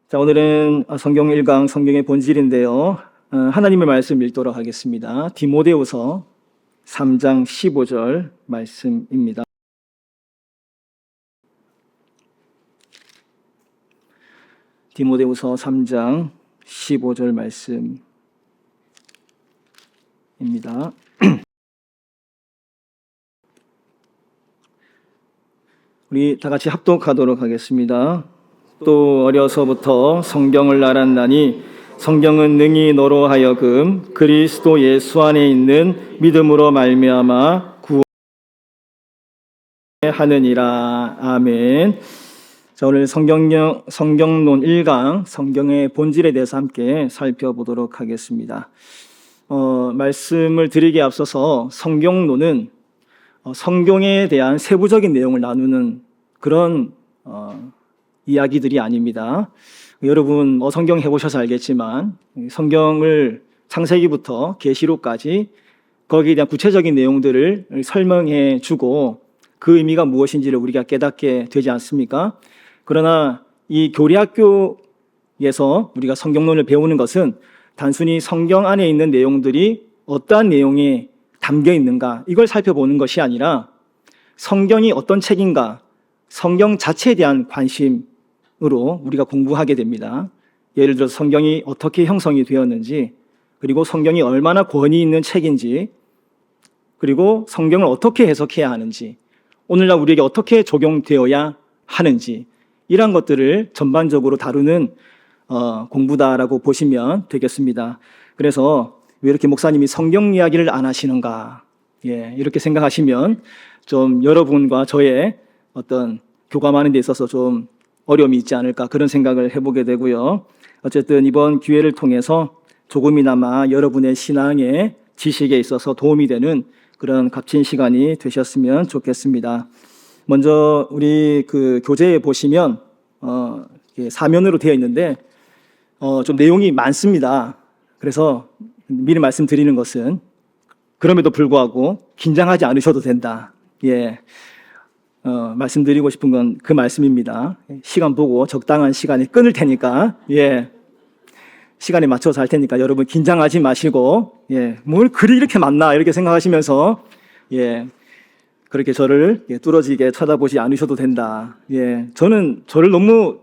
자, 오늘은 성경 1강 성경의 본질인데요. 하나님의 말씀 읽도록 하겠습니다. 디모데후서 3장 15절 말씀입니다. 디모데후서 3장 15절 말씀입니다. 우리 다 같이 합독하도록 하겠습니다. 또 어려서부터 성경을 알았나니 성경은 능히 너로 하여금 그리스도 예수 안에 있는 믿음으로 말미암아 구원하느니라. 아멘. 자, 오늘 성경론 1강 성경의 본질에 대해서 함께 살펴보도록 하겠습니다. 말씀을 드리기에 앞서서 성경론은 성경에 대한 세부적인 내용을 나누는 그런 이야기들이 아닙니다. 여러분 성경 해보셔서 알겠지만 성경을 창세기부터 계시록까지 거기에 대한 구체적인 내용들을 설명해 주고 그 의미가 무엇인지를 우리가 깨닫게 되지 않습니까? 그러나 이 교리학교에서 우리가 성경론을 배우는 것은 단순히 성경 안에 있는 내용들이 어떠한 내용이 담겨 있는가 이걸 살펴보는 것이 아니라 성경이 어떤 책인가, 성경 자체에 대한 관심으로 우리가 공부하게 됩니다. 예를 들어서 성경이 어떻게 형성이 되었는지, 그리고 성경이 얼마나 권위 있는 책인지, 그리고 성경을 어떻게 해석해야 하는지, 오늘날 우리에게 어떻게 적용되어야 하는지, 이런 것들을 전반적으로 다루는 공부다라고 보시면 되겠습니다. 그래서 왜 이렇게 목사님이 성경 이야기를 안 하시는가, 이렇게 생각하시면 좀 여러분과 저의 어떤 교감하는 데 있어서 좀 어려움이 있지 않을까, 그런 생각을 해보게 되고요. 어쨌든 이번 기회를 통해서 조금이나마 여러분의 신앙의 지식에 있어서 도움이 되는 그런 값진 시간이 되셨으면 좋겠습니다. 먼저 우리 그 교재에 보시면 사면으로 되어 있는데 좀 내용이 많습니다. 그래서 미리 말씀드리는 것은 그럼에도 불구하고 긴장하지 않으셔도 된다. 말씀드리고 싶은 건 그 말씀입니다. 시간 보고 적당한 시간에 끊을 테니까, 시간에 맞춰서 할 테니까 여러분 긴장하지 마시고, 뭘 글이 이렇게 많나 이렇게 생각하시면서, 그렇게 저를 뚫어지게 쳐다보지 않으셔도 된다. 저는 저를 너무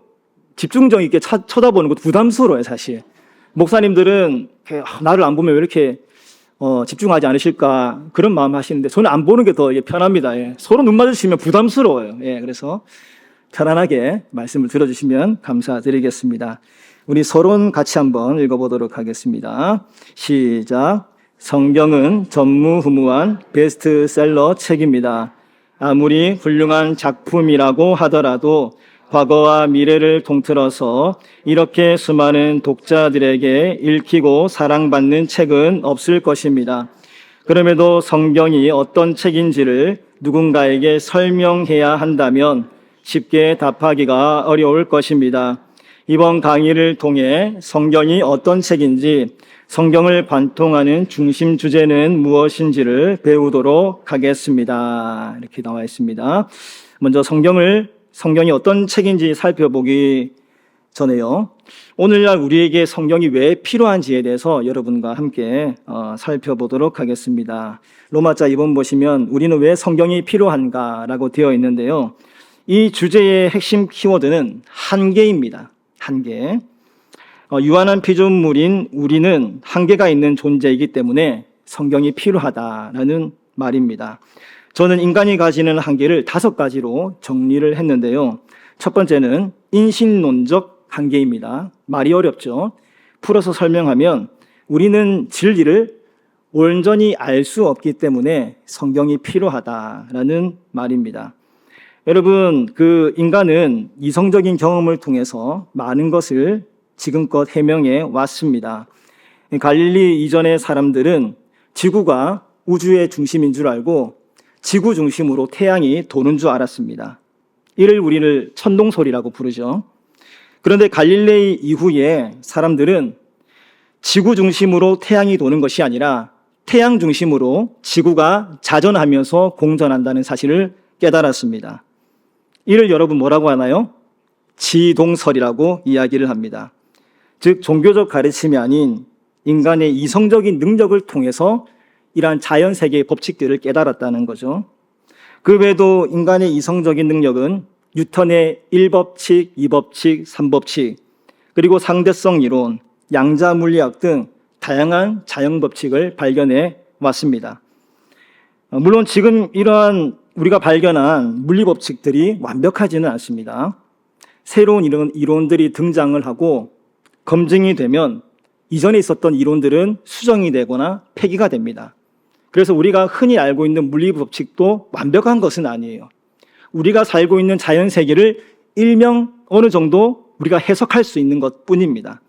집중력 있게 쳐다보는 것도 부담스러워요, 사실. 목사님들은 나를 안 보면 왜 이렇게 집중하지 않으실까 그런 마음 하시는데 저는 안 보는 게 더 편합니다. 서로 눈 마주치면 부담스러워요. 그래서 편안하게 말씀을 들어주시면 감사드리겠습니다. 우리 서론 같이 한번 읽어보도록 하겠습니다. 시작. 성경은 전무후무한 베스트셀러 책입니다. 아무리 훌륭한 작품이라고 하더라도 과거와 미래를 통틀어서 이렇게 수많은 독자들에게 읽히고 사랑받는 책은 없을 것입니다. 그럼에도 성경이 어떤 책인지를 누군가에게 설명해야 한다면 쉽게 답하기가 어려울 것입니다. 이번 강의를 통해 성경이 어떤 책인지, 성경을 관통하는 중심 주제는 무엇인지를 배우도록 하겠습니다. 이렇게 나와 있습니다. 먼저 성경이 어떤 책인지 살펴보기 전에요, 오늘날 우리에게 성경이 왜 필요한지에 대해서 여러분과 함께 살펴보도록 하겠습니다. 로마자 2번 보시면 우리는 왜 성경이 필요한가 라고 되어 있는데요, 이 주제의 핵심 키워드는 한계입니다. 한계. 유한한 피조물인 우리는 한계가 있는 존재이기 때문에 성경이 필요하다라는 말입니다. 저는 인간이 가지는 한계를 5가지로 정리를 했는데요. 첫 번째는 인신론적 한계입니다. 말이 어렵죠. 풀어서 설명하면 우리는 진리를 온전히 알 수 없기 때문에 성경이 필요하다라는 말입니다. 여러분, 그 인간은 이성적인 경험을 통해서 많은 것을 지금껏 해명해 왔습니다. 갈릴리 이전의 사람들은 지구가 우주의 중심인 줄 알고 지구 중심으로 태양이 도는 줄 알았습니다. 이를 우리를 천동설이라고 부르죠. 그런데 갈릴레이 이후에 사람들은 지구 중심으로 태양이 도는 것이 아니라 태양 중심으로 지구가 자전하면서 공전한다는 사실을 깨달았습니다. 이를 여러분 뭐라고 하나요? 지동설이라고 이야기를 합니다. 즉 종교적 가르침이 아닌 인간의 이성적인 능력을 통해서 이러한 자연세계의 법칙들을 깨달았다는 거죠. 그 외에도 인간의 이성적인 능력은 뉴턴의 1법칙, 2법칙, 3법칙, 그리고 상대성 이론, 양자 물리학 등 다양한 자연 법칙을 발견해 왔습니다. 물론 지금 이러한 우리가 발견한 물리 법칙들이 완벽하지는 않습니다. 새로운 이론들이 등장을 하고 검증이 되면 이전에 있었던 이론들은 수정이 되거나 폐기가 됩니다. 그래서 우리가 흔히 알고 있는 물리 법칙도 완벽한 것은 아니에요. 우리가 살고 있는 자연 세계를 일명 어느 정도 우리가 해석할 수 있는 것뿐입니다.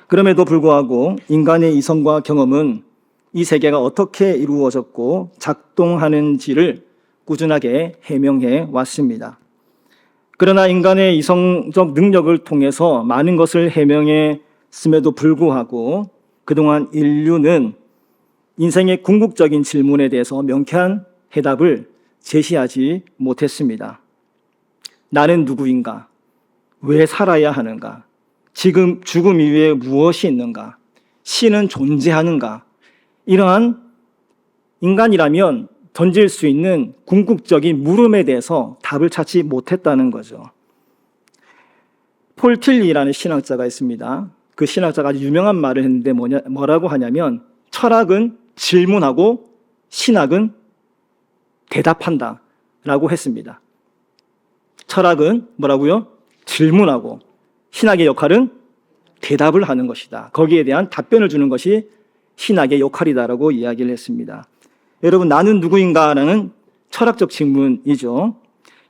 그럼에도 불구하고 인간의 이성과 경험은 이 세계가 어떻게 이루어졌고 작동하는지를 꾸준하게 해명해 왔습니다. 그러나 인간의 이성적 능력을 통해서 많은 것을 해명했음에도 불구하고 그동안 인류는 인생의 궁극적인 질문에 대해서 명쾌한 해답을 제시하지 못했습니다. 나는 누구인가? 왜 살아야 하는가? 지금 죽음 이후에 무엇이 있는가? 신은 존재하는가? 이러한 인간이라면 던질 수 있는 궁극적인 물음에 대해서 답을 찾지 못했다는 거죠. 폴 틸리라는 신학자가 있습니다. 그 신학자가 아주 유명한 말을 했는데 뭐라고 하냐면 철학은 질문하고 신학은 대답한다 라고 했습니다. 철학은 뭐라고요? 질문하고 신학의 역할은 대답을 하는 것이다. 거기에 대한 답변을 주는 것이 신학의 역할이다라고 이야기를 했습니다. 여러분, 나는 누구인가라는 철학적 질문이죠.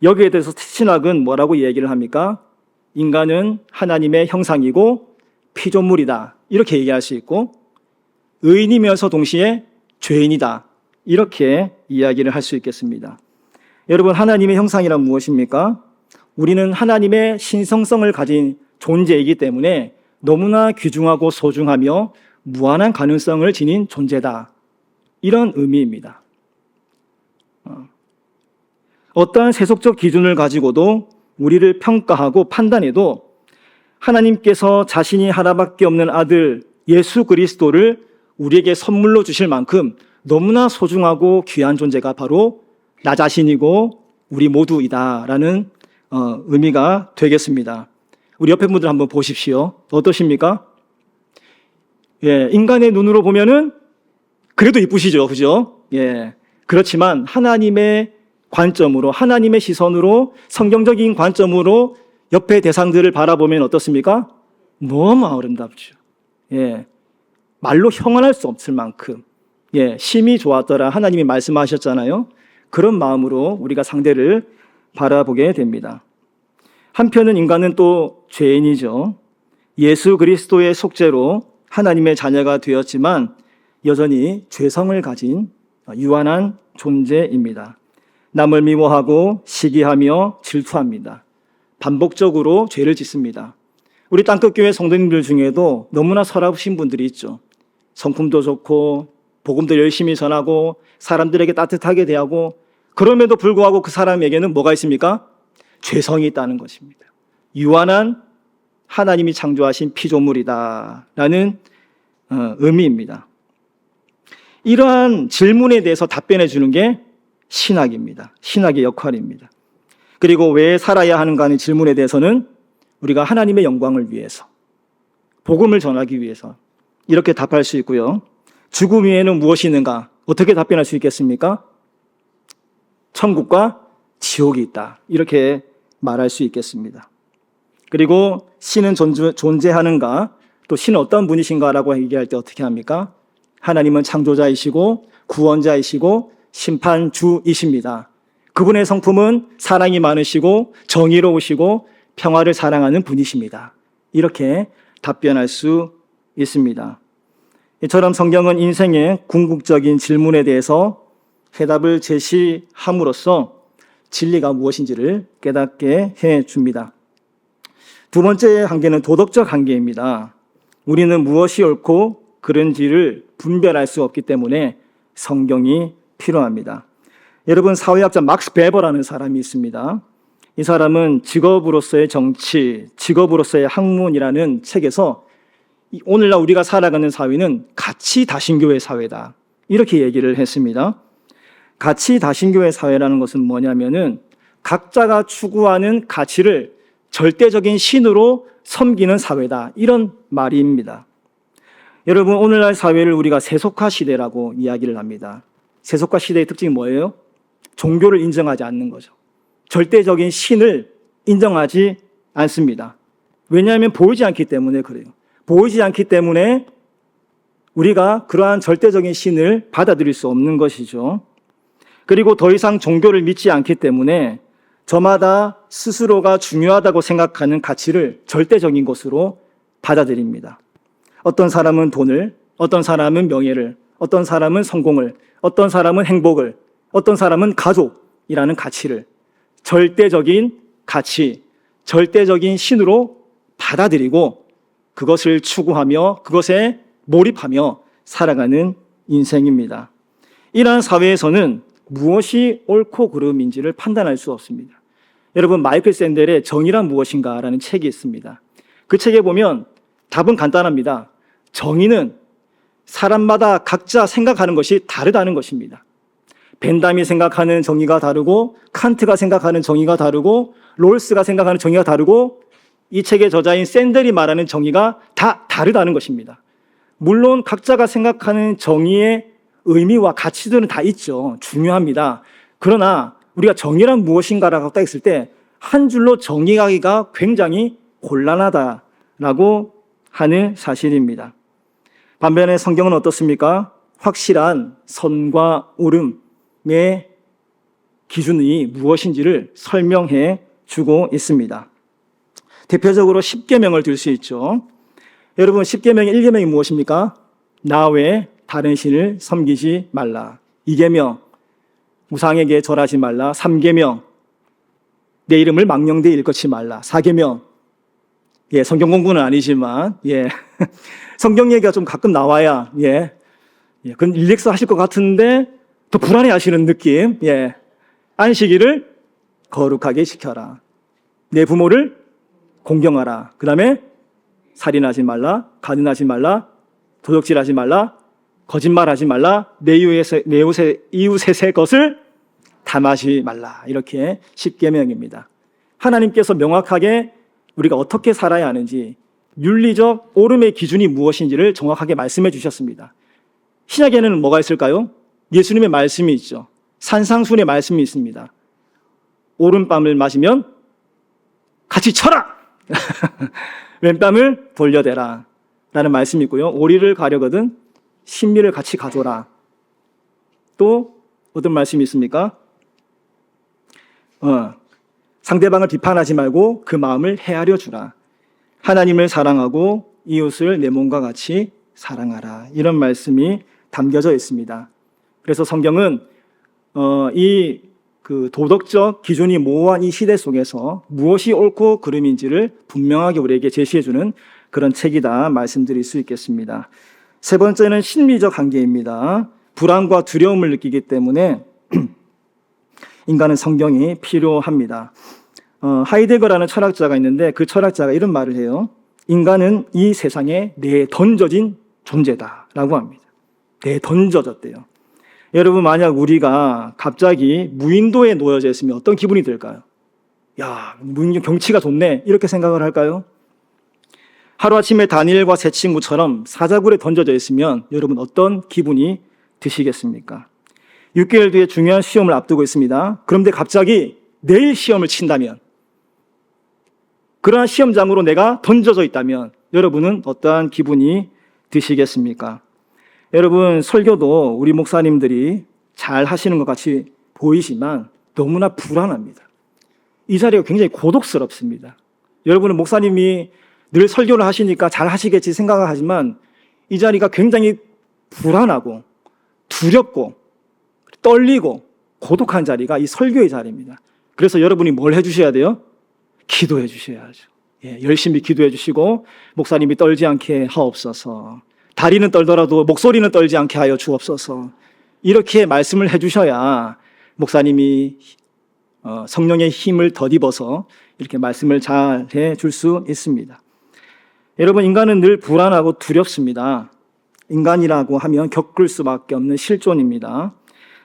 여기에 대해서 신학은 뭐라고 얘기를 합니까? 인간은 하나님의 형상이고 피조물이다. 이렇게 얘기할 수 있고 의인이면서 동시에 죄인이다. 이렇게 이야기를 할 수 있겠습니다. 여러분, 하나님의 형상이란 무엇입니까? 우리는 하나님의 신성성을 가진 존재이기 때문에 너무나 귀중하고 소중하며 무한한 가능성을 지닌 존재다. 이런 의미입니다. 어떠한 세속적 기준을 가지고도 우리를 평가하고 판단해도 하나님께서 자신이 하나밖에 없는 아들 예수 그리스도를 우리에게 선물로 주실 만큼 너무나 소중하고 귀한 존재가 바로 나 자신이고 우리 모두이다라는 의미가 되겠습니다. 우리 옆에 분들 한번 보십시오. 어떠십니까? 예, 인간의 눈으로 보면은 그래도 이쁘시죠, 그죠? 예. 그렇지만 하나님의 관점으로, 하나님의 시선으로, 성경적인 관점으로 옆의 대상들을 바라보면 어떻습니까? 너무 아름답죠. 예. 말로 형언할 수 없을 만큼, 예, 심히 좋았더라. 하나님이 말씀하셨잖아요. 그런 마음으로 우리가 상대를 바라보게 됩니다. 한편은 인간은 또 죄인이죠. 예수 그리스도의 속죄로 하나님의 자녀가 되었지만 여전히 죄성을 가진 유한한 존재입니다. 남을 미워하고 시기하며 질투합니다. 반복적으로 죄를 짓습니다. 우리 땅끝교회 성도님들 중에도 너무나 서럽으신 분들이 있죠. 성품도 좋고 복음도 열심히 전하고 사람들에게 따뜻하게 대하고 그럼에도 불구하고 그 사람에게는 뭐가 있습니까? 죄성이 있다는 것입니다. 유한한 하나님이 창조하신 피조물이다라는 의미입니다. 이러한 질문에 대해서 답변해 주는 게 신학입니다. 신학의 역할입니다. 그리고 왜 살아야 하는가 하는 질문에 대해서는 우리가 하나님의 영광을 위해서, 복음을 전하기 위해서 이렇게 답할 수 있고요. 죽음 위에는 무엇이 있는가? 어떻게 답변할 수 있겠습니까? 천국과 지옥이 있다. 이렇게 말할 수 있겠습니다. 그리고 신은 존재하는가? 또 신은 어떤 분이신가라고 얘기할 때 어떻게 합니까? 하나님은 창조자이시고 구원자이시고 심판주이십니다. 그분의 성품은 사랑이 많으시고 정의로우시고 평화를 사랑하는 분이십니다. 이렇게 답변할 수 있습니다. 이처럼 성경은 인생의 궁극적인 질문에 대해서 해답을 제시함으로써 진리가 무엇인지를 깨닫게 해줍니다. 두 번째 한계는 도덕적 한계입니다. 우리는 무엇이 옳고 그른지를 분별할 수 없기 때문에 성경이 필요합니다. 여러분, 사회학자 막스 베버라는 사람이 있습니다. 이 사람은 직업으로서의 정치, 직업으로서의 학문이라는 책에서 오늘날 우리가 살아가는 사회는 가치 다신교의 사회다, 이렇게 얘기를 했습니다. 가치 다신교의 사회라는 것은 뭐냐면은 각자가 추구하는 가치를 절대적인 신으로 섬기는 사회다, 이런 말입니다. 여러분, 오늘날 사회를 우리가 세속화 시대라고 이야기를 합니다. 세속화 시대의 특징이 뭐예요? 종교를 인정하지 않는 거죠. 절대적인 신을 인정하지 않습니다. 왜냐하면 보이지 않기 때문에 그래요. 보이지 않기 때문에 우리가 그러한 절대적인 신을 받아들일 수 없는 것이죠. 그리고 더 이상 종교를 믿지 않기 때문에 저마다 스스로가 중요하다고 생각하는 가치를 절대적인 것으로 받아들입니다. 어떤 사람은 돈을, 어떤 사람은 명예를, 어떤 사람은 성공을, 어떤 사람은 행복을, 어떤 사람은 가족이라는 가치를 절대적인 가치, 절대적인 신으로 받아들이고 그것을 추구하며 그것에 몰입하며 살아가는 인생입니다. 이러한 사회에서는 무엇이 옳고 그름인지를 판단할 수 없습니다. 여러분, 마이클 샌델의 정의란 무엇인가라는 책이 있습니다. 그 책에 보면 답은 간단합니다. 정의는 사람마다 각자 생각하는 것이 다르다는 것입니다. 벤담이 생각하는 정의가 다르고 칸트가 생각하는 정의가 다르고 롤스가 생각하는 정의가 다르고 이 책의 저자인 샌델이 말하는 정의가 다 다르다는 것입니다. 물론 각자가 생각하는 정의의 의미와 가치들은 다 있죠. 중요합니다. 그러나 우리가 정의란 무엇인가라고 딱 했을 때 한 줄로 정의하기가 굉장히 곤란하다라고 하는 사실입니다. 반면에 성경은 어떻습니까? 확실한 선과 옳음의 기준이 무엇인지를 설명해 주고 있습니다. 대표적으로 10계명을 들 수 있죠. 여러분, 10계명의 1계명이 무엇입니까? 나 외에 다른 신을 섬기지 말라. 2계명, 우상에게 절하지 말라. 3계명, 내 이름을 망령되이 일컫지 말라. 4계명, 성경 공부는 아니지만, 성경 얘기가 좀 가끔 나와야, 그건 릴렉스 하실 것 같은데, 더 불안해 하시는 느낌. 안식일을 거룩하게 지켜라. 내 부모를 공경하라. 그 다음에 살인하지 말라, 간음하지 말라, 도적질하지 말라, 거짓말하지 말라, 내 이웃의 새 것을 탐하지 말라. 이렇게 10계명입니다. 하나님께서 명확하게 우리가 어떻게 살아야 하는지, 윤리적 옳음의 기준이 무엇인지를 정확하게 말씀해 주셨습니다. 신약에는 뭐가 있을까요? 예수님의 말씀이 있죠. 산상순의 말씀이 있습니다. 오른밤을 마시면 같이 쳐라! 왼밤을 돌려대라 라는 말씀이 있고요. 오리를 가려거든 신미를 같이 가져라. 또 어떤 말씀이 있습니까? 상대방을 비판하지 말고 그 마음을 헤아려 주라. 하나님을 사랑하고 이웃을 내 몸과 같이 사랑하라. 이런 말씀이 담겨져 있습니다. 그래서 성경은 이 도덕적 기준이 모호한 이 시대 속에서 무엇이 옳고 그름인지를 분명하게 우리에게 제시해주는 그런 책이다 말씀드릴 수 있겠습니다. 세 번째는 심리적 한계입니다. 불안과 두려움을 느끼기 때문에 인간은 성경이 필요합니다. 하이데거라는 철학자가 있는데 그 철학자가 이런 말을 해요. 인간은 이 세상에 내던져진 존재다라고 합니다. 내던져졌대요. 여러분, 만약 우리가 갑자기 무인도에 놓여져 있으면 어떤 기분이 들까요? 야, 무인도 경치가 좋네, 이렇게 생각을 할까요? 하루아침에 다니엘과 세 친구처럼 사자굴에 던져져 있으면 여러분 어떤 기분이 드시겠습니까? 6개월 뒤에 중요한 시험을 앞두고 있습니다. 그런데 갑자기 내일 시험을 친다면, 그러한 시험장으로 내가 던져져 있다면 여러분은 어떠한 기분이 드시겠습니까? 여러분, 설교도 우리 목사님들이 잘 하시는 것 같이 보이지만 너무나 불안합니다. 이 자리가 굉장히 고독스럽습니다. 여러분은 목사님이 늘 설교를 하시니까 잘 하시겠지 생각을 하지만 이 자리가 굉장히 불안하고 두렵고 떨리고 고독한 자리가 이 설교의 자리입니다. 그래서 여러분이 뭘 해주셔야 돼요? 기도해 주셔야죠. 열심히 기도해 주시고, 목사님이 떨지 않게 하옵소서, 다리는 떨더라도 목소리는 떨지 않게 하여 주옵소서, 이렇게 말씀을 해주셔야 목사님이 성령의 힘을 덧입어서 이렇게 말씀을 잘 해줄 수 있습니다. 여러분, 인간은 늘 불안하고 두렵습니다. 인간이라고 하면 겪을 수밖에 없는 실존입니다.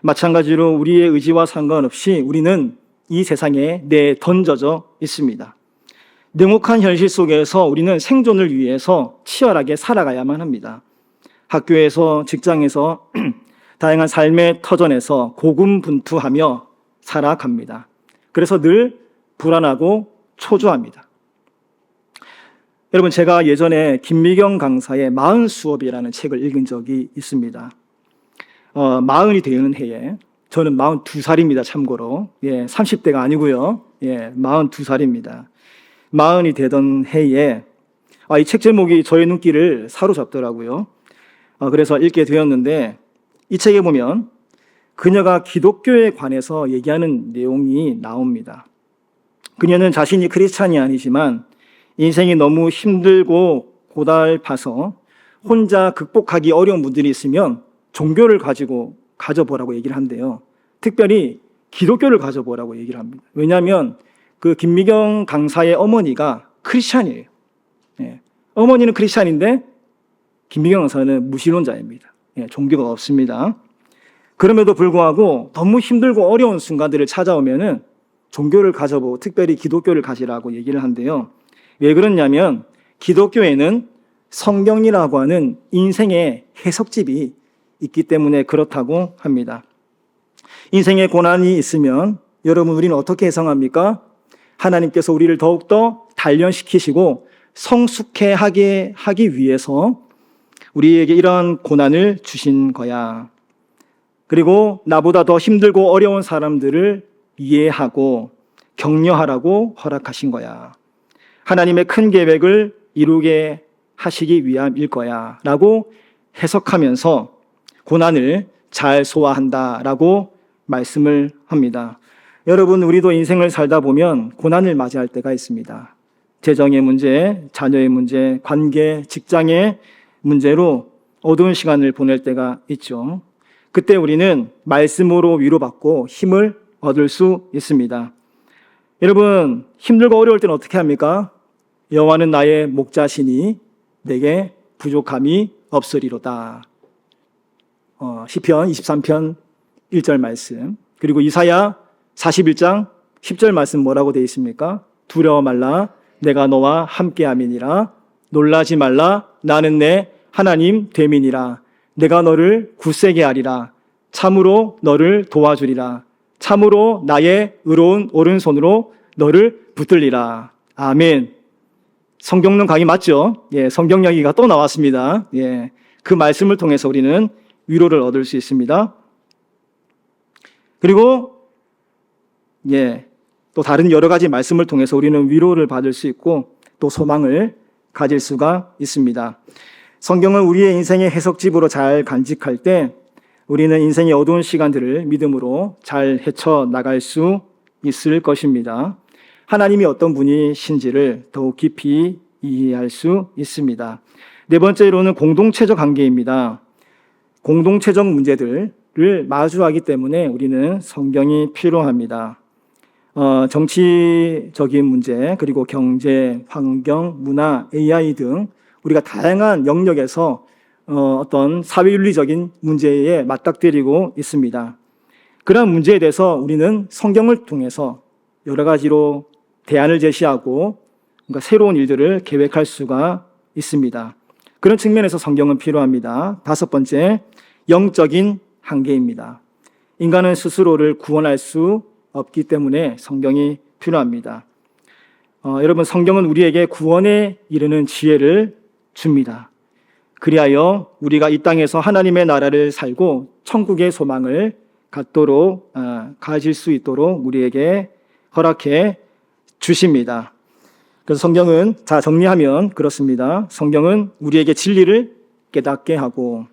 마찬가지로 우리의 의지와 상관없이 우리는 이 세상에 내던져져 있습니다. 냉혹한 현실 속에서 우리는 생존을 위해서 치열하게 살아가야만 합니다. 학교에서, 직장에서, 다양한 삶의 터전에서 고군분투하며 살아갑니다. 그래서 늘 불안하고 초조합니다. 여러분, 제가 예전에 김미경 강사의 40수업이라는 책을 읽은 적이 있습니다. 40이 되는 해에, 저는 42살입니다, 참고로. 30대가 아니고요. 42살입니다. 40이 되던 해에, 이 책 제목이 저의 눈길을 사로잡더라고요. 그래서 읽게 되었는데, 이 책에 보면 그녀가 기독교에 관해서 얘기하는 내용이 나옵니다. 그녀는 자신이 크리스찬이 아니지만 인생이 너무 힘들고 고달파서 혼자 극복하기 어려운 분들이 있으면 종교를 가져보라고 얘기를 한대요. 특별히 기독교를 가져보라고 얘기를 합니다. 왜냐하면 그 김미경 강사의 어머니가 크리스찬이에요. 어머니는 크리스찬인데 김미경 강사는 무신론자입니다. 종교가 없습니다. 그럼에도 불구하고 너무 힘들고 어려운 순간들을 찾아오면은 종교를 가져보고 특별히 기독교를 가지라고 얘기를 한대요. 왜 그러냐면 기독교에는 성경이라고 하는 인생의 해석집이 있기 때문에 그렇다고 합니다. 인생의 고난이 있으면 여러분, 우리는 어떻게 해석합니까? 하나님께서 우리를 더욱더 단련시키시고 성숙해 하기 위해서 우리에게 이런 고난을 주신 거야. 그리고 나보다 더 힘들고 어려운 사람들을 이해하고 격려하라고 허락하신 거야. 하나님의 큰 계획을 이루게 하시기 위함일 거야 라고 해석하면서 고난을 잘 소화한다라고 말씀을 합니다. 여러분, 우리도 인생을 살다 보면 고난을 맞이할 때가 있습니다. 재정의 문제, 자녀의 문제, 관계, 직장의 문제로 어두운 시간을 보낼 때가 있죠. 그때 우리는 말씀으로 위로받고 힘을 얻을 수 있습니다. 여러분, 힘들고 어려울 때는 어떻게 합니까? 여호와는 나의 목자시니 내게 부족함이 없으리로다. 시편 23편 1절 말씀, 그리고 이사야 41장 10절 말씀 뭐라고 되어 있습니까? 두려워 말라, 내가 너와 함께함이니라. 놀라지 말라, 나는 내 하나님 됨이니라. 내가 너를 굳세게 하리라. 참으로 너를 도와주리라. 참으로 나의 의로운 오른손으로 너를 붙들리라. 아멘. 성경론 강의 맞죠? 성경 이야기가 또 나왔습니다. 그 말씀을 통해서 우리는 위로를 얻을 수 있습니다. 그리고 또 다른 여러 가지 말씀을 통해서 우리는 위로를 받을 수 있고 또 소망을 가질 수가 있습니다. 성경을 우리의 인생의 해석집으로 잘 간직할 때 우리는 인생의 어두운 시간들을 믿음으로 잘 헤쳐나갈 수 있을 것입니다. 하나님이 어떤 분이신지를 더욱 깊이 이해할 수 있습니다. 네 번째로는 공동체적 관계입니다. 공동체적 문제들을 마주하기 때문에 우리는 성경이 필요합니다. 정치적인 문제, 그리고 경제, 환경, 문화, AI 등 우리가 다양한 영역에서 어떤 사회윤리적인 문제에 맞닥뜨리고 있습니다. 그러한 문제에 대해서 우리는 성경을 통해서 여러 가지로 대안을 제시하고 새로운 일들을 계획할 수가 있습니다. 그런 측면에서 성경은 필요합니다. 다섯 번째, 영적인 한계입니다. 인간은 스스로를 구원할 수 없기 때문에 성경이 필요합니다. 여러분, 성경은 우리에게 구원에 이르는 지혜를 줍니다. 그리하여 우리가 이 땅에서 하나님의 나라를 살고 천국의 소망을 가질 수 있도록 우리에게 허락해 주십니다. 그래서 성경은, 정리하면 그렇습니다. 성경은 우리에게 진리를 깨닫게 하고,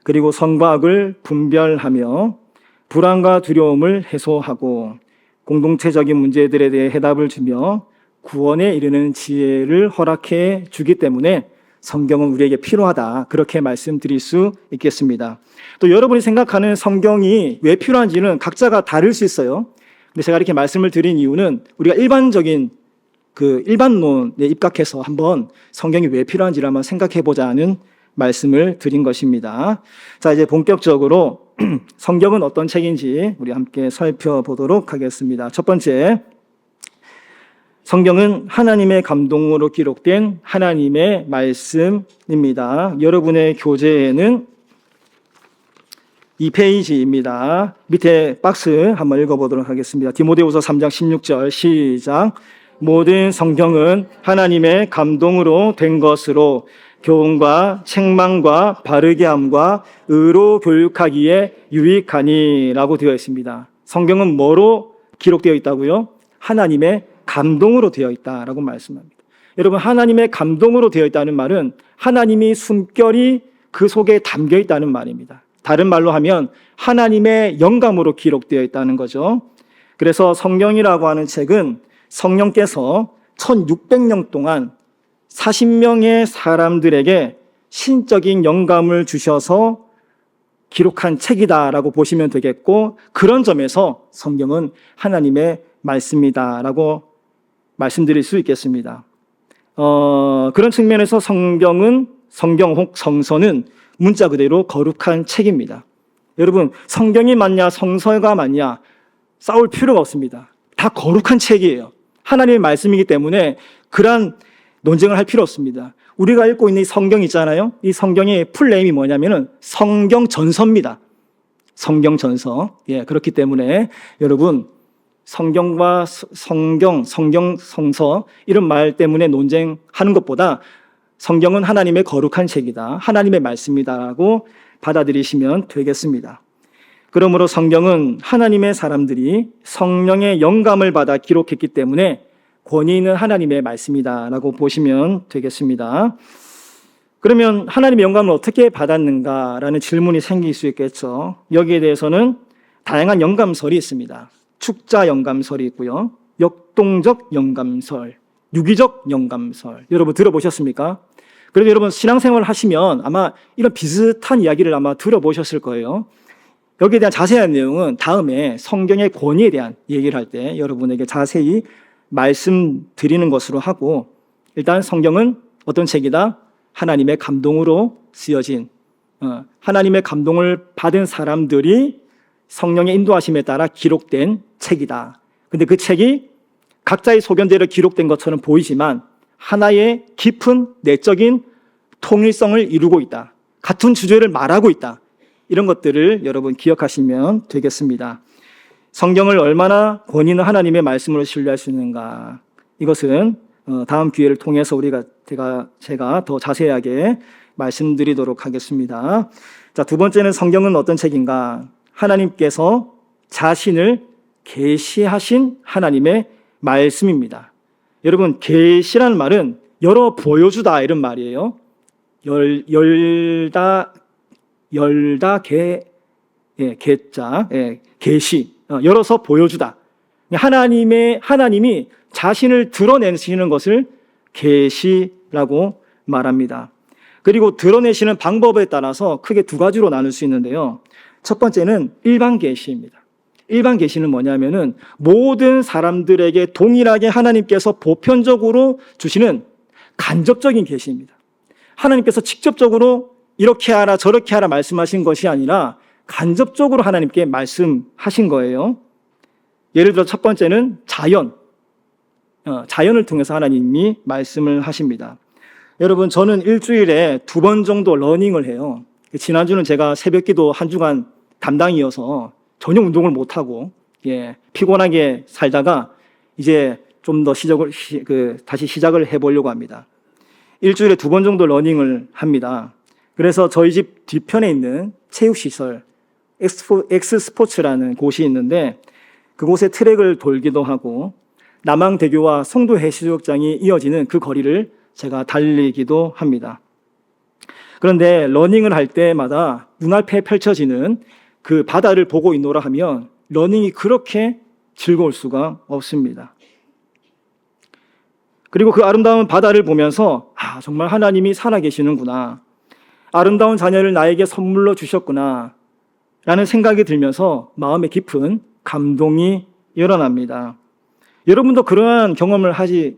그리고 선과 악을 분별하며 불안과 두려움을 해소하고 공동체적인 문제들에 대해 해답을 주며 구원에 이르는 지혜를 허락해 주기 때문에 성경은 우리에게 필요하다, 그렇게 말씀드릴 수 있겠습니다. 또 여러분이 생각하는 성경이 왜 필요한지는 각자가 다를 수 있어요. 근데 제가 이렇게 말씀을 드린 이유는 우리가 일반적인 그 일반론에 입각해서 한번 성경이 왜 필요한지를 한번 생각해 보자는 말씀을 드린 것입니다. 자, 이제 본격적으로 성경은 어떤 책인지 우리 함께 살펴보도록 하겠습니다. 첫 번째, 성경은 하나님의 감동으로 기록된 하나님의 말씀입니다. 여러분의 교재에는 2페이지입니다. 밑에 박스 한번 읽어보도록 하겠습니다. 디모데후서 3장 16절 시작. 모든 성경은 하나님의 감동으로 된 것으로 교훈과 책망과 바르게 함과 의로 교육하기에 유익하니라고 되어 있습니다. 성경은 뭐로 기록되어 있다고요? 하나님의 감동으로 되어 있다라고 말씀합니다. 여러분, 하나님의 감동으로 되어 있다는 말은 하나님이 숨결이 그 속에 담겨 있다는 말입니다. 다른 말로 하면 하나님의 영감으로 기록되어 있다는 거죠. 그래서 성경이라고 하는 책은 성령께서 1600년 동안 40명의 사람들에게 신적인 영감을 주셔서 기록한 책이다라고 보시면 되겠고, 그런 점에서 성경은 하나님의 말씀이다라고 말씀드릴 수 있겠습니다. 그런 측면에서 성경 혹 성서는 문자 그대로 거룩한 책입니다. 여러분, 성경이 맞냐 성서가 맞냐 싸울 필요가 없습니다. 다 거룩한 책이에요. 하나님의 말씀이기 때문에 그러한 논쟁을 할 필요 없습니다. 우리가 읽고 있는 이 성경 있잖아요. 이 성경의 풀네임이 뭐냐면은 성경전서입니다. 성경전서. 예, 그렇기 때문에 여러분, 성경과 성서 이런 말 때문에 논쟁하는 것보다 성경은 하나님의 거룩한 책이다, 하나님의 말씀이다라고 받아들이시면 되겠습니다. 그러므로 성경은 하나님의 사람들이 성령의 영감을 받아 기록했기 때문에 권위 있는 하나님의 말씀이다라고 보시면 되겠습니다. 그러면 하나님의 영감을 어떻게 받았는가라는 질문이 생길 수 있겠죠. 여기에 대해서는 다양한 영감설이 있습니다. 축자 영감설이 있고요, 역동적 영감설, 유기적 영감설, 여러분 들어보셨습니까? 그래도 여러분 신앙생활을 하시면 아마 이런 비슷한 이야기를 아마 들어보셨을 거예요. 여기에 대한 자세한 내용은 다음에 성경의 권위에 대한 얘기를 할 때 여러분에게 자세히 말씀드리는 것으로 하고, 일단 성경은 어떤 책이다? 하나님의 감동으로 쓰여진, 하나님의 감동을 받은 사람들이 성령의 인도하심에 따라 기록된 책이다. 근데 그 책이 각자의 소견대로 기록된 것처럼 보이지만 하나의 깊은 내적인 통일성을 이루고 있다, 같은 주제를 말하고 있다, 이런 것들을 여러분 기억하시면 되겠습니다. 성경을 얼마나 권위 있는 하나님의 말씀으로 신뢰할 수 있는가, 이것은 다음 기회를 통해서 제가 더 자세하게 말씀드리도록 하겠습니다. 자, 두 번째는 성경은 어떤 책인가? 하나님께서 자신을 계시하신 하나님의 말씀입니다. 여러분, 계시라는 말은 열어 보여주다 이런 말이에요. 열다 개자, 계시, 열어서 보여주다. 하나님이 자신을 드러내시는 것을 계시라고 말합니다. 그리고 드러내시는 방법에 따라서 크게 두 가지로 나눌 수 있는데요. 첫 번째는 일반 계시입니다. 일반 계시는 뭐냐면은 모든 사람들에게 동일하게 하나님께서 보편적으로 주시는 간접적인 계시입니다. 하나님께서 직접적으로 이렇게 하라 저렇게 하라 말씀하신 것이 아니라 간접적으로 하나님께 말씀하신 거예요. 예를 들어 첫 번째는 자연을 통해서 하나님이 말씀을 하십니다. 여러분, 저는 일주일에 2번 정도 러닝을 해요. 지난주는 제가 새벽기도 한 주간 담당이어서 전혀 운동을 못하고 피곤하게 살다가 이제 좀 더 다시 시작을 해보려고 합니다. 일주일에 2번 정도 러닝을 합니다. 그래서 저희 집 뒤편에 있는 체육시설 엑스스포츠라는 곳이 있는데 그곳에 트랙을 돌기도 하고 남항대교와 송도해수욕장이 이어지는 그 거리를 제가 달리기도 합니다. 그런데 러닝을 할 때마다 눈앞에 펼쳐지는 그 바다를 보고 있노라 하면 러닝이 그렇게 즐거울 수가 없습니다. 그리고 그 아름다운 바다를 보면서 정말 하나님이 살아계시는구나, 아름다운 자녀를 나에게 선물로 주셨구나 라는 생각이 들면서 마음에 깊은 감동이 일어납니다. 여러분도 그러한 경험을 하신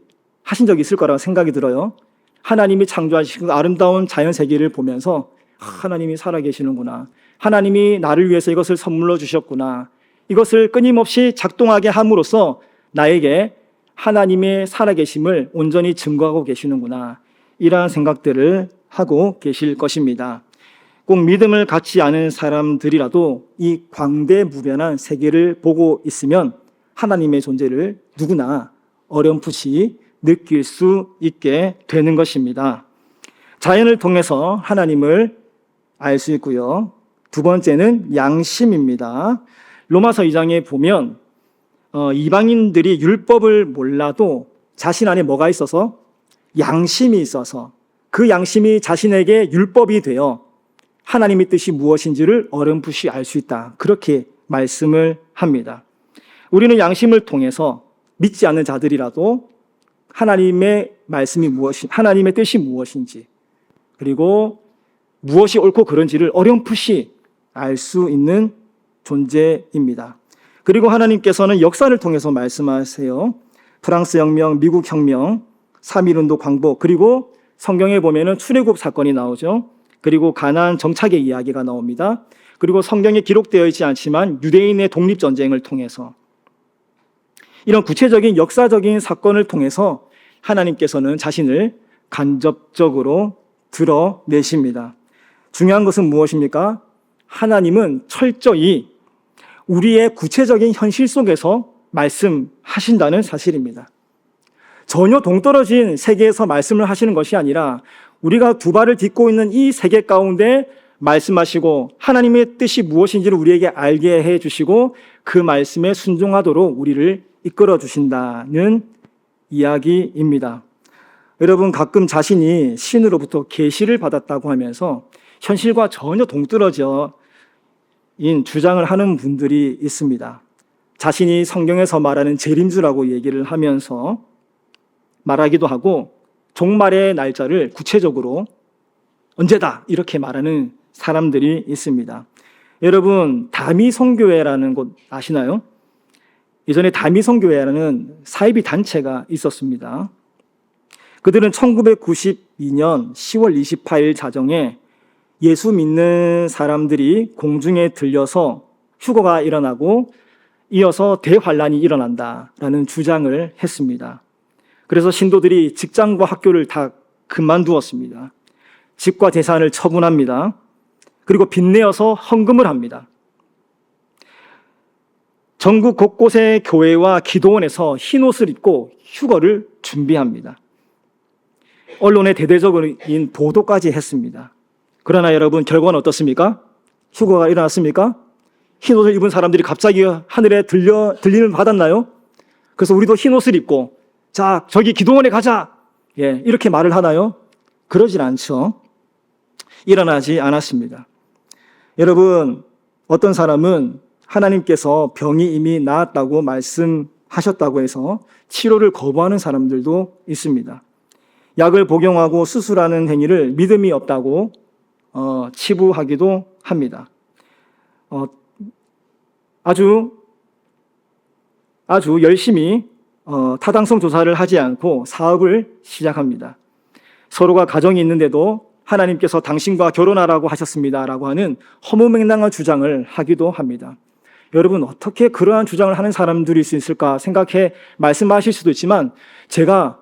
적이 있을 거라고 생각이 들어요. 하나님이 창조하신 그 아름다운 자연 세계를 보면서 하나님이 살아계시는구나. 하나님이 나를 위해서 이것을 선물로 주셨구나. 이것을 끊임없이 작동하게 함으로써 나에게 하나님의 살아계심을 온전히 증거하고 계시는구나. 이러한 생각들을 하고 계실 것입니다. 꼭 믿음을 갖지 않은 사람들이라도 이 광대무변한 세계를 보고 있으면 하나님의 존재를 누구나 어렴풋이 느낄 수 있게 되는 것입니다. 자연을 통해서 하나님을 알 수 있고요. 두 번째는 양심입니다. 로마서 2장에 보면 이방인들이 율법을 몰라도 자신 안에 뭐가 있어서? 양심이 있어서 그 양심이 자신에게 율법이 되어 하나님의 뜻이 무엇인지를 어렴풋이 알 수 있다. 그렇게 말씀을 합니다. 우리는 양심을 통해서 믿지 않는 자들이라도 하나님의 말씀이 하나님의 뜻이 무엇인지, 그리고 무엇이 옳고 그른지를 어렴풋이 알 수 있는 존재입니다. 그리고 하나님께서는 역사를 통해서 말씀하세요. 프랑스 혁명, 미국 혁명, 3.1운동 광복, 그리고 성경에 보면은 출애굽 사건이 나오죠. 그리고 가나안 정착의 이야기가 나옵니다. 그리고 성경에 기록되어 있지 않지만 유대인의 독립전쟁을 통해서 이런 구체적인 역사적인 사건을 통해서 하나님께서는 자신을 간접적으로 드러내십니다. 중요한 것은 무엇입니까? 하나님은 철저히 우리의 구체적인 현실 속에서 말씀하신다는 사실입니다. 전혀 동떨어진 세계에서 말씀을 하시는 것이 아니라 우리가 두 발을 딛고 있는 이 세계 가운데 말씀하시고 하나님의 뜻이 무엇인지를 우리에게 알게 해주시고 그 말씀에 순종하도록 우리를 이끌어 주신다는 이야기입니다. 여러분, 가끔 자신이 신으로부터 계시를 받았다고 하면서 현실과 전혀 동떨어진 주장을 하는 분들이 있습니다. 자신이 성경에서 말하는 재림주라고 얘기를 하면서 말하기도 하고 종말의 날짜를 구체적으로 언제다 이렇게 말하는 사람들이 있습니다. 여러분, 다미성교회라는 곳 아시나요? 예전에 다미성교회라는 사이비 단체가 있었습니다. 그들은 1992년 10월 28일 자정에 예수 믿는 사람들이 공중에 들려서 휴거가 일어나고 이어서 대환란이 일어난다라는 주장을 했습니다. 그래서 신도들이 직장과 학교를 다 그만두었습니다. 집과 재산을 처분합니다. 그리고 빚내어서 헌금을 합니다. 전국 곳곳의 교회와 기도원에서 흰옷을 입고 휴거를 준비합니다. 언론에 대대적인 보도까지 했습니다. 그러나 여러분, 결과는 어떻습니까? 휴거가 일어났습니까? 흰옷을 입은 사람들이 갑자기 하늘에 들림을 받았나요? 그래서 우리도 흰옷을 입고 자, 저기 기도원에 가자, 이렇게 말을 하나요? 그러질 않죠. 일어나지 않았습니다. 여러분, 어떤 사람은 하나님께서 병이 이미 나았다고 말씀하셨다고 해서 치료를 거부하는 사람들도 있습니다. 약을 복용하고 수술하는 행위를 믿음이 없다고 치부하기도 합니다. 아주 열심히 타당성 조사를 하지 않고 사업을 시작합니다. 서로가 가정이 있는데도 하나님께서 당신과 결혼하라고 하셨습니다라고 하는 허무맹랑한 주장을 하기도 합니다. 여러분, 어떻게 그러한 주장을 하는 사람들일 수 있을까 생각해 말씀하실 수도 있지만 제가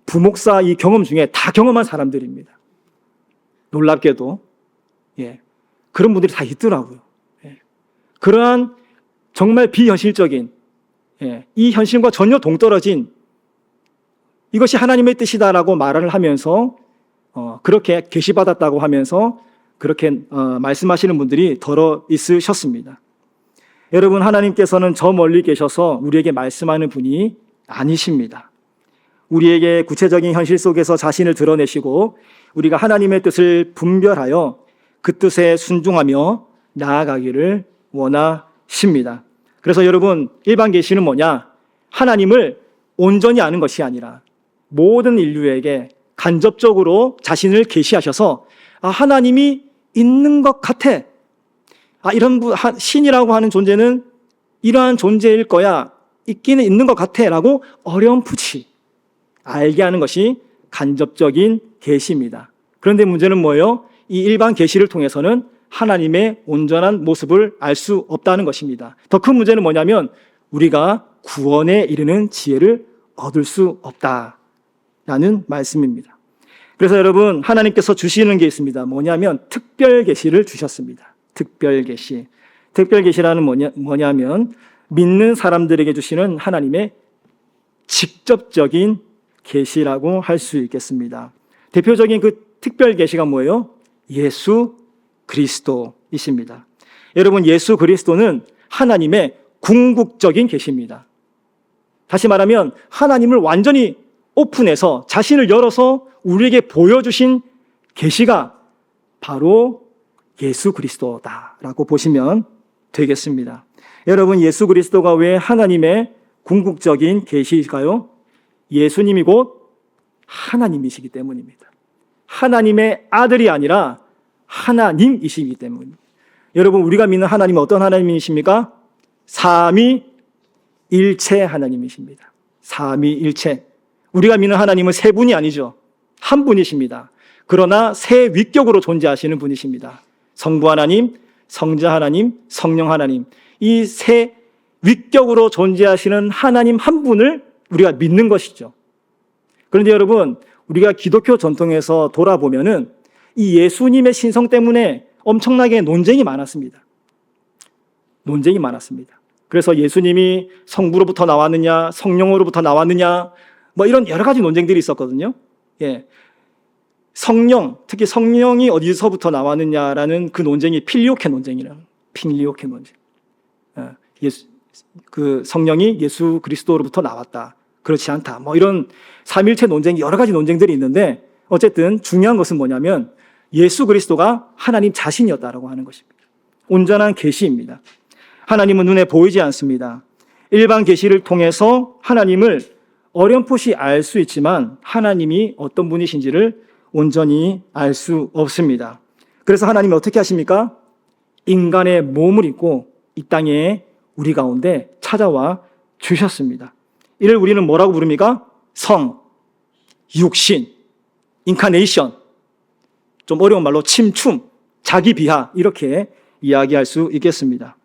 부목사 이 경험 중에 다 경험한 사람들입니다. 놀랍게도 그런 분들이 다 있더라고요. 그러한 정말 비현실적인 이 현실과 전혀 동떨어진 이것이 하나님의 뜻이다라고 말을 하면서 그렇게 계시받았다고 하면서 그렇게 말씀하시는 분들이 더러 있으셨습니다. 여러분, 하나님께서는 저 멀리 계셔서 우리에게 말씀하는 분이 아니십니다. 우리에게 구체적인 현실 속에서 자신을 드러내시고 우리가 하나님의 뜻을 분별하여 그 뜻에 순종하며 나아가기를 원하십니다. 그래서 여러분, 일반 계시는 뭐냐? 하나님을 온전히 아는 것이 아니라 모든 인류에게 간접적으로 자신을 계시하셔서 하나님이 있는 것 같아. 이런 신이라고 하는 존재는 이러한 존재일 거야. 있기는 있는 것 같아 라고 어렴풋이 알게 하는 것이 간접적인 계시입니다. 그런데 문제는 뭐예요? 이 일반 계시를 통해서는 하나님의 온전한 모습을 알 수 없다는 것입니다. 더 큰 문제는 뭐냐면 우리가 구원에 이르는 지혜를 얻을 수 없다라는 말씀입니다. 그래서 여러분, 하나님께서 주시는 게 있습니다. 뭐냐면 특별 계시를 주셨습니다. 특별 계시. 특별 계시라는 뭐냐면 믿는 사람들에게 주시는 하나님의 직접적인 계시라고 할 수 있겠습니다. 대표적인 그 특별 계시가 뭐예요? 예수 그리스도이십니다. 여러분, 예수 그리스도는 하나님의 궁극적인 계시입니다. 다시 말하면 하나님을 완전히 오픈해서 자신을 열어서 우리에게 보여주신 계시가 바로 예수 그리스도다라고 보시면 되겠습니다. 여러분, 예수 그리스도가 왜 하나님의 궁극적인 계시일까요? 예수님이 곧 하나님이시기 때문입니다. 하나님의 아들이 아니라 하나님이시기 때문입니다. 여러분, 우리가 믿는 하나님은 어떤 하나님이십니까? 삼위일체 하나님이십니다. 삼위일체. 우리가 믿는 하나님은 세 분이 아니죠. 한 분이십니다. 그러나 세 위격으로 존재하시는 분이십니다. 성부 하나님, 성자 하나님, 성령 하나님. 이 세 위격으로 존재하시는 하나님 한 분을 우리가 믿는 것이죠. 그런데 여러분, 우리가 기독교 전통에서 돌아보면은 이 예수님의 신성 때문에 엄청나게 논쟁이 많았습니다. 논쟁이 많았습니다. 그래서 예수님이 성부로부터 나왔느냐, 성령으로부터 나왔느냐, 뭐 이런 여러 가지 논쟁들이 있었거든요. 예. 성령, 특히 성령이 어디서부터 나왔느냐라는 그 논쟁이 필리오케 논쟁이라는, 필리오케 논쟁. 그 성령이 예수 그리스도로부터 나왔다, 그렇지 않다, 뭐 이런 삼일체 논쟁이 여러 가지 논쟁들이 있는데 어쨌든 중요한 것은 뭐냐면 예수 그리스도가 하나님 자신이었다라고 하는 것입니다. 온전한 계시입니다. 하나님은 눈에 보이지 않습니다. 일반 계시를 통해서 하나님을 어렴풋이 알 수 있지만 하나님이 어떤 분이신지를 온전히 알 수 없습니다. 그래서 하나님이 어떻게 하십니까? 인간의 몸을 입고 이 땅에 우리 가운데 찾아와 주셨습니다. 이를 우리는 뭐라고 부릅니까? 성, 육신, 인카네이션, 좀 어려운 말로 침춤, 자기 비하, 이렇게 이야기할 수 있겠습니다.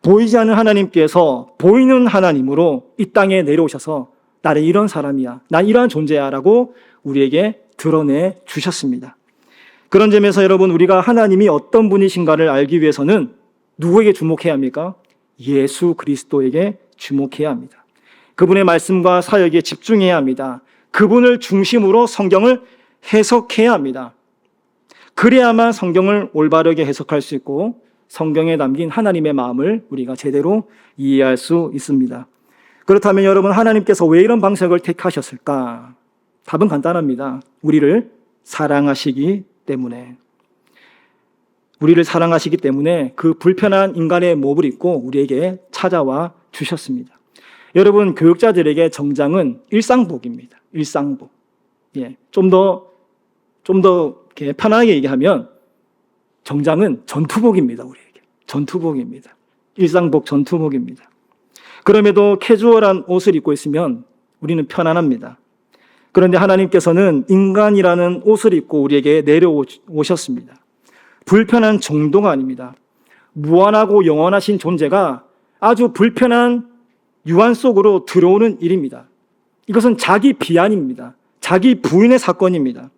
보이지 않는 하나님께서 보이는 하나님으로 이 땅에 내려오셔서 나는 이런 사람이야, 난 이러한 존재야 라고 우리에게 드러내 주셨습니다. 그런 점에서 여러분, 우리가 하나님이 어떤 분이신가를 알기 위해서는 누구에게 주목해야 합니까? 예수 그리스도에게 주목해야 합니다. 그분의 말씀과 사역에 집중해야 합니다. 그분을 중심으로 성경을 해석해야 합니다. 그래야만 성경을 올바르게 해석할 수 있고 성경에 담긴 하나님의 마음을 우리가 제대로 이해할 수 있습니다. 그렇다면 여러분, 하나님께서 왜 이런 방식을 택하셨을까? 답은 간단합니다. 우리를 사랑하시기 때문에. 우리를 사랑하시기 때문에 그 불편한 인간의 몸을 입고 우리에게 찾아와 주셨습니다. 여러분, 교육자들에게 정장은 일상복입니다. 일상복. 예, 좀 더 이렇게 편하게 얘기하면 정장은 전투복입니다. 우리에게 전투복입니다. 일상복, 전투복입니다. 그럼에도 캐주얼한 옷을 입고 있으면 우리는 편안합니다. 그런데 하나님께서는 인간이라는 옷을 입고 우리에게 내려오셨습니다. 불편한 정도가 아닙니다. 무한하고 영원하신 존재가 아주 불편한 유한 속으로 들어오는 일입니다. 이것은 자기 비하입니다. 자기 부인의 사건입니다.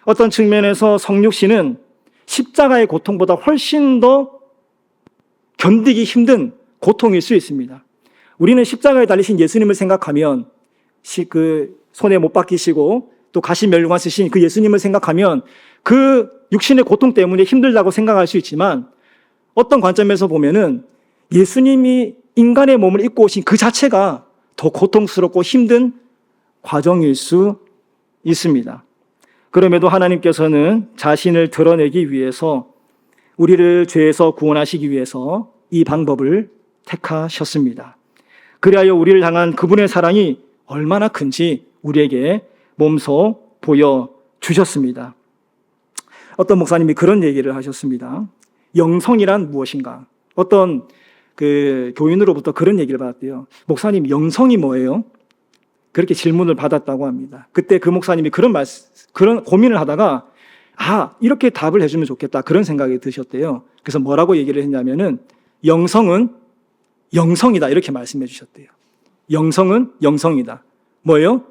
어떤 측면에서 성육신은 십자가의 고통보다 훨씬 더 견디기 힘든 고통일 수 있습니다. 우리는 십자가에 달리신 예수님을 생각하면 그 손에 못 박히시고 또 가시 멸류관 쓰신 그 예수님을 생각하면 그 육신의 고통 때문에 힘들다고 생각할 수 있지만 어떤 관점에서 보면은 예수님이 인간의 몸을 입고 오신 그 자체가 더 고통스럽고 힘든 과정일 수 있습니다. 그럼에도 하나님께서는 자신을 드러내기 위해서 우리를 죄에서 구원하시기 위해서 이 방법을 택하셨습니다. 그리하여 우리를 향한 그분의 사랑이 얼마나 큰지 우리에게 몸소 보여주셨습니다. 어떤 목사님이 그런 얘기를 하셨습니다. 영성이란 무엇인가? 어떤 그 교인으로부터 그런 얘기를 받았대요. 목사님, 영성이 뭐예요? 그렇게 질문을 받았다고 합니다. 그때 그 목사님이 그런 고민을 하다가 이렇게 답을 해주면 좋겠다 그런 생각이 드셨대요. 그래서 뭐라고 얘기를 했냐면은 영성은 영성이다 이렇게 말씀해 주셨대요. 영성은 영성이다. 뭐예요?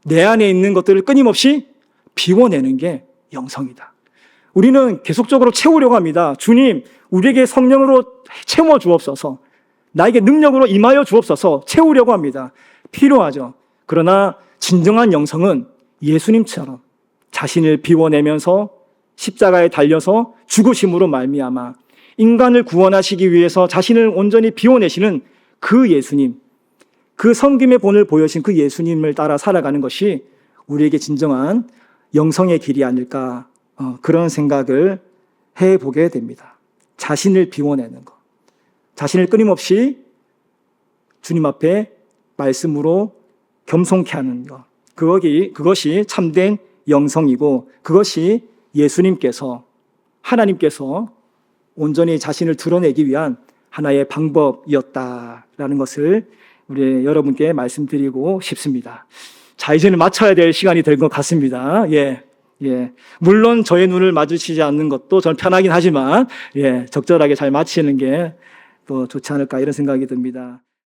내 안에 있는 것들을 끊임없이 비워내는 게 영성이다. 우리는 계속적으로 채우려고 합니다. 주님, 우리에게 성령으로 채워 주옵소서. 나에게 능력으로 임하여 주옵소서. 채우려고 합니다. 필요하죠. 그러나 진정한 영성은 예수님처럼 자신을 비워내면서 십자가에 달려서 죽으심으로 말미암아 인간을 구원하시기 위해서 자신을 온전히 비워내시는 그 예수님, 그 섬김의 본을 보여신 그 예수님을 따라 살아가는 것이 우리에게 진정한 영성의 길이 아닐까 그런 생각을 해보게 됩니다. 자신을 비워내는 것, 자신을 끊임없이 주님 앞에 말씀으로 겸손케 하는 것, 그것이 참된 영성이고 그것이 예수님께서 하나님께서 온전히 자신을 드러내기 위한 하나의 방법이었다라는 것을 우리 여러분께 말씀드리고 싶습니다. 자, 이제는 마쳐야 될 시간이 될 것 같습니다. 물론 저의 눈을 마주치지 않는 것도 저는 편하긴 하지만 적절하게 잘 마치는 게 또 좋지 않을까 이런 생각이 듭니다.